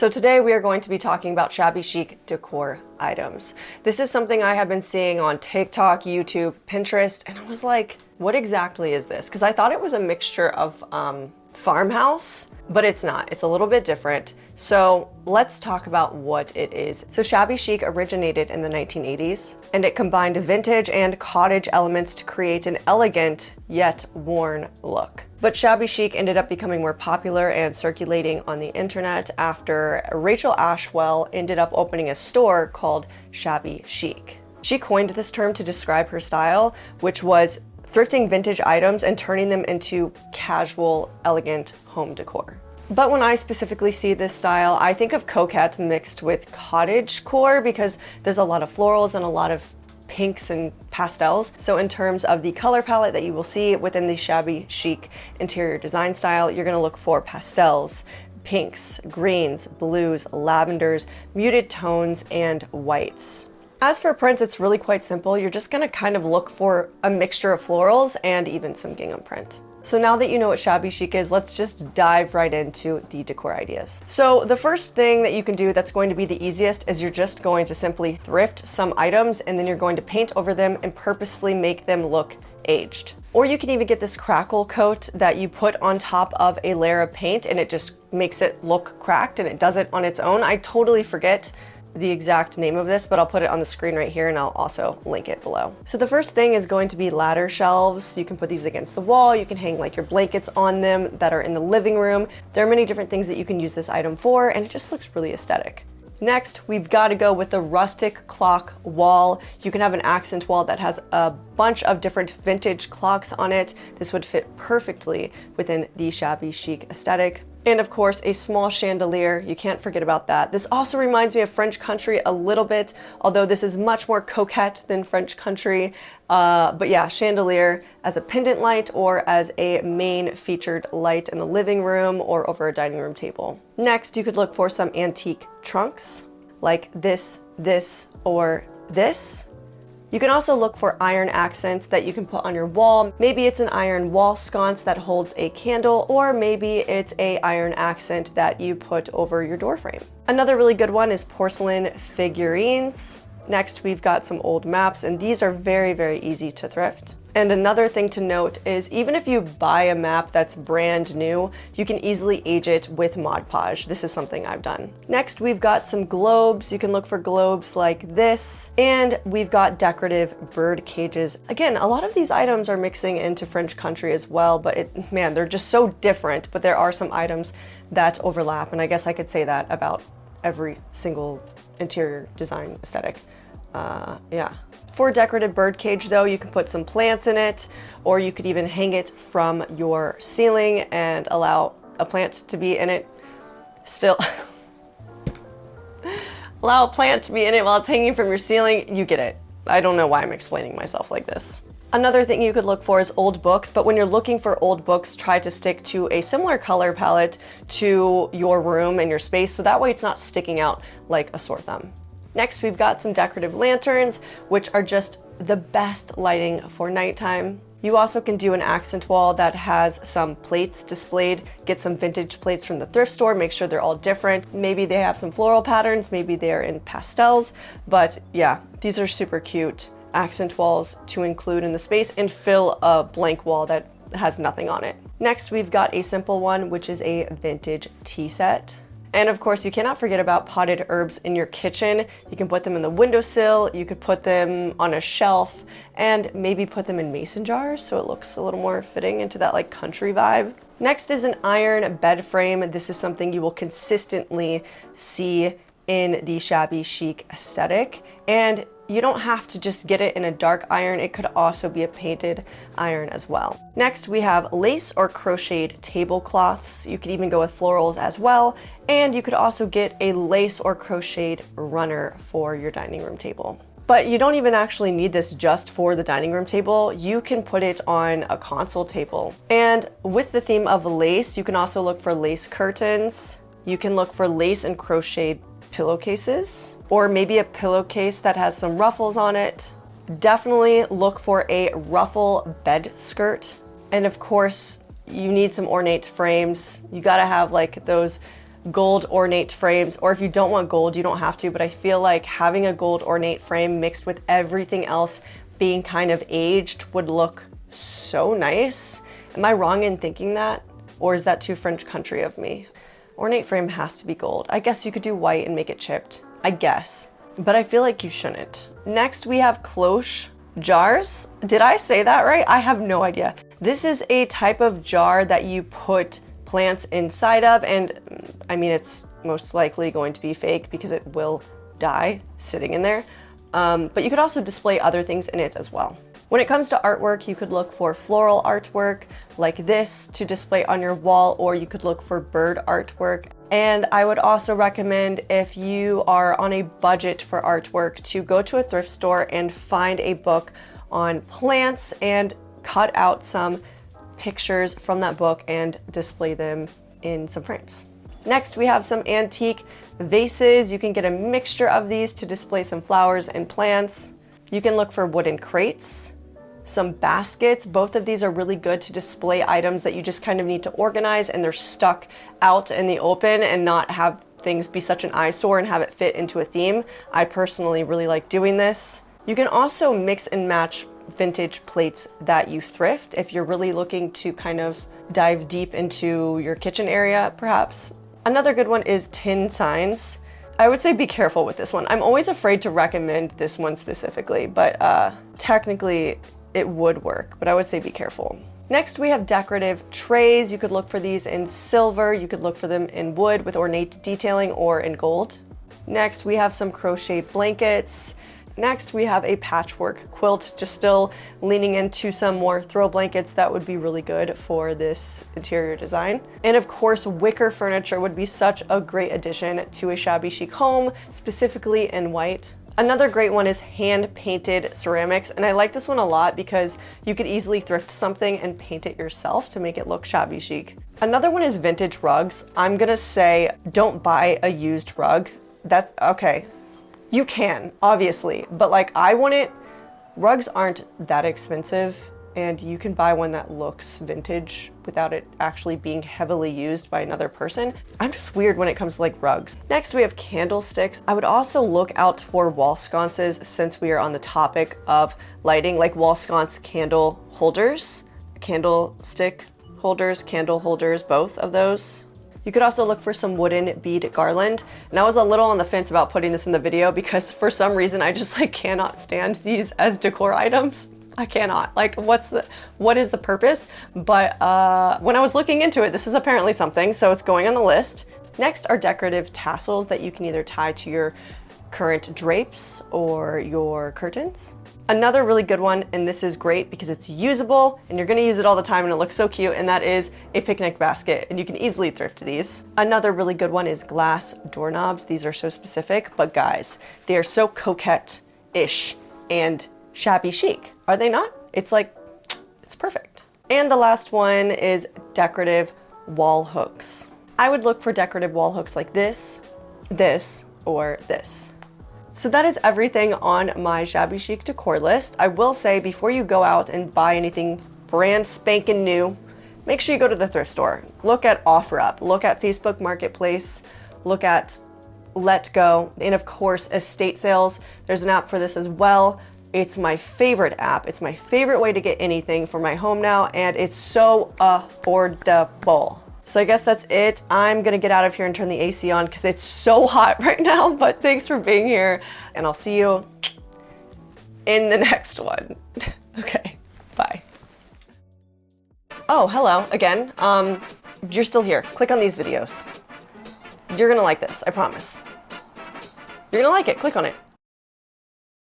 So today we are going to be talking about shabby chic decor items. This is something I have been seeing on TikTok, YouTube, Pinterest, and I was like, what exactly is this? Because I thought it was a mixture of farmhouse, but it's not. It's a little bit different. So let's talk about what it is. So shabby chic originated in the 1980s, and it combined vintage and cottage elements to create an elegant yet worn look. But shabby chic ended up becoming more popular and circulating on the internet after Rachel Ashwell ended up opening a store called Shabby Chic. She coined this term to describe her style, which was thrifting vintage items and turning them into casual, elegant home decor. But when I specifically see this style, I think of coquette mixed with cottagecore because there's a lot of florals and a lot of pinks and pastels. So in terms of the color palette that you will see within the shabby chic interior design style, you're gonna look for pastels, pinks, greens, blues, lavenders, muted tones, and whites. As for prints, it's really quite simple. You're just gonna kind of look for a mixture of florals and even some gingham print. So now that you know what shabby chic is, let's just dive right into the decor ideas. So the first thing that you can do that's going to be the easiest is you're just going to simply thrift some items and then you're going to paint over them and purposefully make them look aged. Or you can even get this crackle coat that you put on top of a layer of paint and it just makes it look cracked and it does it on its own. I totally forget the exact name of this, but I'll put it on the screen right here and I'll also link it below. So the first thing is going to be ladder shelves. You can put these against the wall. You can hang like your blankets on them that are in the living room. There are many different things that you can use this item for, and it just looks really aesthetic. Next, we've got to go with the rustic clock wall. You can have an accent wall that has a bunch of different vintage clocks on it. This would fit perfectly within the shabby chic aesthetic. And of course, a small chandelier. You can't forget about that. This also reminds me of French country a little bit, although this is much more coquette than French country. But yeah, chandelier as a pendant light or as a main featured light in a living room or over a dining room table. Next, you could look for some antique trunks like this, or this. You can also look for iron accents that you can put on your wall. Maybe it's an iron wall sconce that holds a candle, or maybe it's an iron accent that you put over your door frame. Another really good one is porcelain figurines. Next, we've got some old maps, and these are very, very easy to thrift. And another thing to note is even if you buy a map that's brand new, you can easily age it with Mod Podge. This is something I've done. Next, we've got some globes. You can look for globes like this. And we've got decorative bird cages. Again, a lot of these items are mixing into French country as well, but man, they're just so different. But there are some items that overlap, and I guess I could say that about every single interior design aesthetic. Yeah. For a decorative bird cage though, you can put some plants in it, or you could even hang it from your ceiling and allow a plant to be in it. Still, allow a plant to be in it while it's hanging from your ceiling. You get it. I don't know why I'm explaining myself like this. Another thing you could look for is old books, but when you're looking for old books, try to stick to a similar color palette to your room and your space, so that way it's not sticking out like a sore thumb. Next, we've got some decorative lanterns, which are just the best lighting for nighttime. You also can do an accent wall that has some plates displayed. Get some vintage plates from the thrift store, make sure they're all different. Maybe they have some floral patterns, maybe they're in pastels, but yeah, these are super cute accent walls to include in the space and fill a blank wall that has nothing on it. Next, we've got a simple one, which is a vintage tea set. And of course, you cannot forget about potted herbs in your kitchen. You can put them in the windowsill, you could put them on a shelf, and maybe put them in mason jars so it looks a little more fitting into that like country vibe. Next is an iron bed frame. This is something you will consistently see in the shabby chic aesthetic. And you don't have to just get it in a dark iron, it could also be a painted iron as well. Next, we have lace or crocheted tablecloths. You could even go with florals as well. And you could also get a lace or crocheted runner for your dining room table. But you don't even actually need this just for the dining room table. You can put it on a console table. And with the theme of lace, you can also look for lace curtains. You can look for lace and crocheted pillowcases, or maybe a pillowcase that has some ruffles on it. Definitely look for a ruffle bed skirt. And of course, you need some ornate frames. You gotta have like those gold ornate frames, or if you don't want gold, you don't have to, but I feel like having a gold ornate frame mixed with everything else being kind of aged would look so nice. Am I wrong in thinking that? Or is that too French country of me? Ornate frame has to be gold. I guess you could do white and make it chipped. I guess. But I feel like you shouldn't. Next, we have cloche jars. Did I say that right? I have no idea. This is a type of jar that you put plants inside of, and I mean, it's most likely going to be fake because it will die sitting in there. But you could also display other things in it as well. When it comes to artwork, you could look for floral artwork like this to display on your wall, or you could look for bird artwork. And I would also recommend, if you are on a budget for artwork, to go to a thrift store and find a book on plants and cut out some pictures from that book and display them in some frames. Next, we have some antique vases. You can get a mixture of these to display some flowers and plants. You can look for wooden crates, some baskets. Both of these are really good to display items that you just kind of need to organize and they're stuck out in the open and not have things be such an eyesore and have it fit into a theme. I personally really like doing this. You can also mix and match vintage plates that you thrift if you're really looking to kind of dive deep into your kitchen area, perhaps. Another good one is tin signs. I would say be careful with this one. I'm always afraid to recommend this one specifically, but technically it would work, but I would say be careful. Next, we have decorative trays. You could look for these in silver. You could look for them in wood with ornate detailing or in gold. Next, we have some crochet blankets. Next, we have a patchwork quilt, just still leaning into some more throw blankets that would be really good for this interior design. And of course, wicker furniture would be such a great addition to a shabby chic home, specifically in white. Another great one is hand-painted ceramics, and I like this one a lot because you could easily thrift something and paint it yourself to make it look shabby chic. Another one is vintage rugs. I'm gonna say don't buy a used rug. That's okay. You can, obviously, but like rugs aren't that expensive and you can buy one that looks vintage without it actually being heavily used by another person. I'm just weird when it comes to like rugs. Next, we have candlesticks. I would also look out for wall sconces since we are on the topic of lighting, like wall sconce candle holders, candlestick holders, candle holders, both of those. You could also look for some wooden bead garland. And I was a little on the fence about putting this in the video because for some reason I just like cannot stand these as decor items. I cannot. Like what is the purpose? But when I was looking into it, this is apparently something, so it's going on the list. Next are decorative tassels that you can either tie to your current drapes or your curtains. Another really good one, and this is great because it's usable and you're gonna use it all the time and it looks so cute, and that is a picnic basket, and you can easily thrift these. Another really good one is glass doorknobs. These are so specific, but guys, they are so coquette-ish and shabby chic. Are they not? It's like, it's perfect. And the last one is decorative wall hooks. I would look for decorative wall hooks like this, this, or this. So that is everything on my shabby chic decor list. I will say, before you go out and buy anything brand spanking new, make sure you go to the thrift store. Look at OfferUp, look at Facebook Marketplace, look at Let Go, and of course, estate sales. There's an app for this as well. It's my favorite app. It's my favorite way to get anything for my home now, and it's so affordable. So I guess that's it. I'm gonna get out of here and turn the AC on because it's so hot right now, but thanks for being here, and I'll see you in the next one. Okay, bye. Oh, hello again. You're still here. Click on these videos. You're gonna like this, I promise. You're gonna like it, click on it.